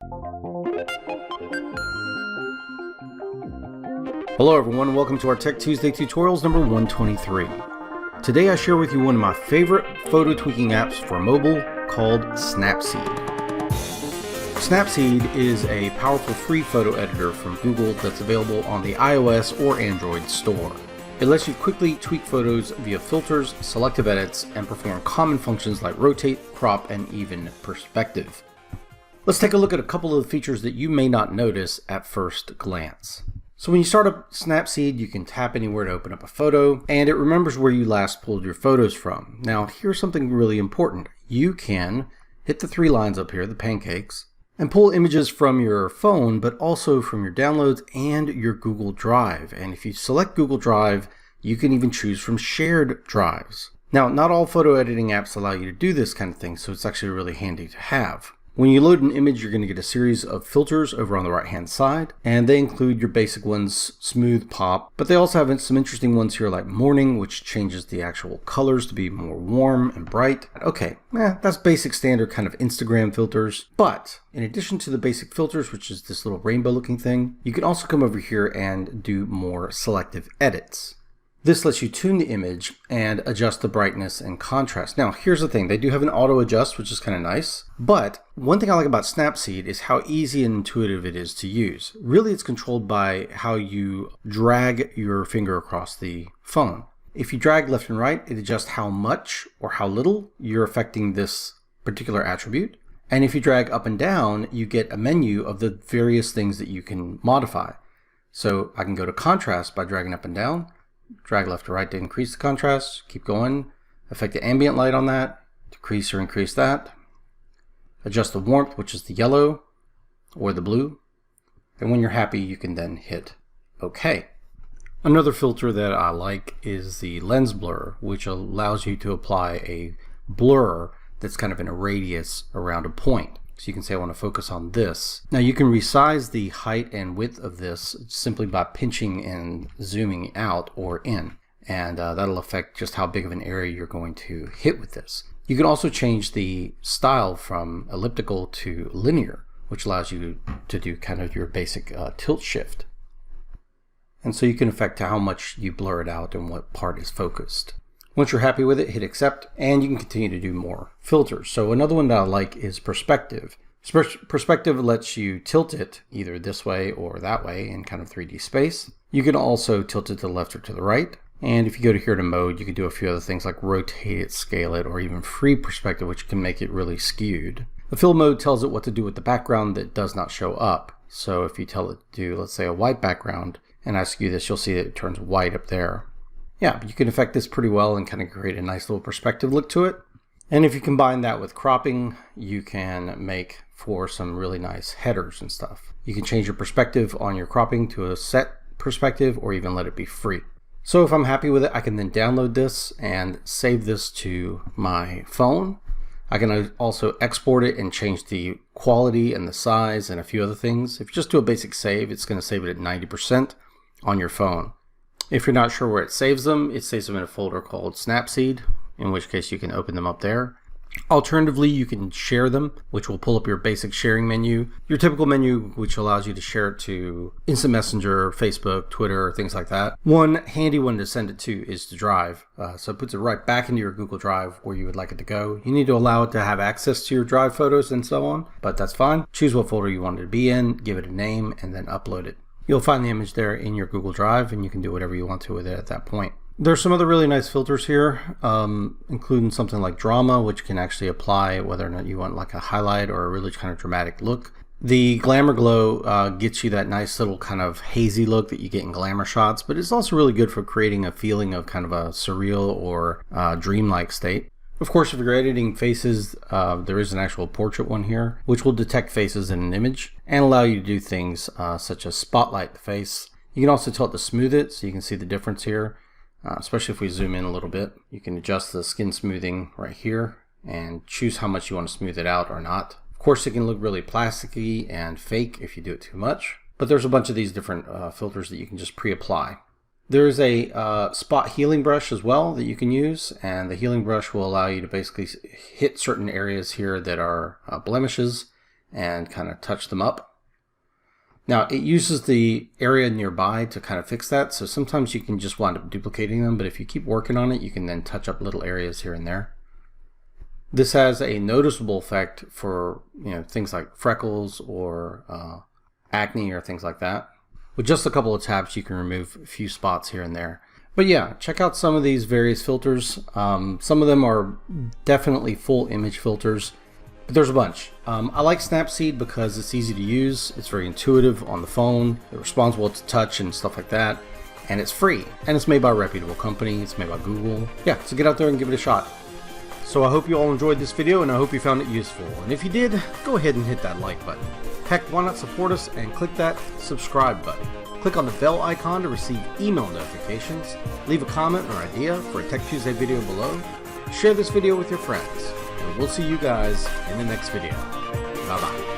Hello everyone, welcome to our Tech Tuesday tutorials number 123. Today I share with you one of my favorite photo tweaking apps for mobile called Snapseed. Snapseed is a powerful free photo editor from Google that's available on the iOS or Android store. It lets you quickly tweak photos via filters, selective edits, and perform common functions like rotate, crop, and even perspective. Let's take a look at a couple of the features that you may not notice at first glance. So when you start up Snapseed, you can tap anywhere to open up a photo, and it remembers where you last pulled your photos from. Now, here's something really important. You can hit the three lines up here, the pancakes, and pull images from your phone, but also from your downloads and your Google Drive. And if you select Google Drive, you can even choose from shared drives. Now, not all photo editing apps allow you to do this kind of thing, so it's actually really handy to have. When you load an image, you're going to get a series of filters over on the right-hand side, and they include your basic ones, smooth, pop, but they also have some interesting ones here like morning, which changes the actual colors to be more warm and bright. Okay, that's basic standard kind of Instagram filters, but in addition to the basic filters, which is this little rainbow looking thing, you can also come over here and do more selective edits. This lets you tune the image and adjust the brightness and contrast. Now, here's the thing. They do have an auto adjust, which is kind of nice. But one thing I like about Snapseed is how easy and intuitive it is to use. Really, it's controlled by how you drag your finger across the phone. If you drag left and right, it adjusts how much or how little you're affecting this particular attribute. And if you drag up and down, you get a menu of the various things that you can modify. So I can go to contrast by dragging up and down. Drag left to right to increase the contrast, keep going, affect the ambient light on that, decrease or increase that, adjust the warmth, which is the yellow or the blue, and when you're happy you can then hit OK. Another filter that I like is the lens blur, which allows you to apply a blur that's kind of in a radius around a point. So you can say I want to focus on this. Now you can resize the height and width of this simply by pinching and zooming out or in. And that'll affect just how big of an area you're going to hit with this. You can also change the style from elliptical to linear, which allows you to do kind of your basic tilt shift. And so you can affect how much you blur it out and what part is focused. Once you're happy with it, hit accept, and you can continue to do more filters. So another one that I like is perspective. Perspective lets you tilt it either this way or that way in kind of 3D space. You can also tilt it to the left or to the right. And if you go to here to mode, you can do a few other things like rotate it, scale it, or even free perspective, which can make it really skewed. The fill mode tells it what to do with the background that does not show up. So if you tell it to do, let's say, a white background, and I skew this, you'll see that it turns white up there. Yeah, you can affect this pretty well and kind of create a nice little perspective look to it. And if you combine that with cropping, you can make for some really nice headers and stuff. You can change your perspective on your cropping to a set perspective or even let it be free. So if I'm happy with it, I can then download this and save this to my phone. I can also export it and change the quality and the size and a few other things. If you just do a basic save, it's going to save it at 90% on your phone. If you're not sure where it saves them in a folder called Snapseed, in which case you can open them up there. Alternatively, you can share them, which will pull up your basic sharing menu, your typical menu, which allows you to share it to Instant Messenger, Facebook, Twitter, things like that. One handy one to send it to is to Drive. So it puts it right back into your Google Drive where you would like it to go. You need to allow it to have access to your Drive photos and so on, but that's fine. Choose what folder you want it to be in, give it a name, and then upload it. You'll find the image there in your Google Drive, and you can do whatever you want to with it at that point. There's some other really nice filters here, including something like drama, which can actually apply whether or not you want like a highlight or a really kind of dramatic look. The glamour glow gets you that nice little kind of hazy look that you get in glamour shots, but it's also really good for creating a feeling of kind of a surreal or dreamlike state. Of course, if you're editing faces, there is an actual portrait one here, which will detect faces in an image and allow you to do things such as spotlight the face. You can also tell it to smooth it, so you can see the difference here, especially if we zoom in a little bit. You can adjust the skin smoothing right here and choose how much you want to smooth it out or not. Of course, it can look really plasticky and fake if you do it too much, but there's a bunch of these different filters that you can just pre-apply. There's a spot healing brush as well that you can use, and the healing brush will allow you to basically hit certain areas here that are blemishes and kind of touch them up. Now it uses the area nearby to kind of fix that, so sometimes you can just wind up duplicating them, but if you keep working on it, you can then touch up little areas here and there. This has a noticeable effect for things like freckles or acne or things like that. With just a couple of taps, you can remove a few spots here and there. But yeah, check out some of these various filters. Some of them are definitely full image filters, but there's a bunch. I like Snapseed because it's easy to use, it's very intuitive on the phone, it responds well to touch and stuff like that, and it's free, and it's made by a reputable company, it's made by Google. Yeah, so get out there and give it a shot. So I hope you all enjoyed this video, and I hope you found it useful. And if you did, go ahead and hit that like button. Heck, why not support us and click that subscribe button. Click on the bell icon to receive email notifications. Leave a comment or idea for a Tech Tuesday video below. Share this video with your friends. And we'll see you guys in the next video. Bye bye.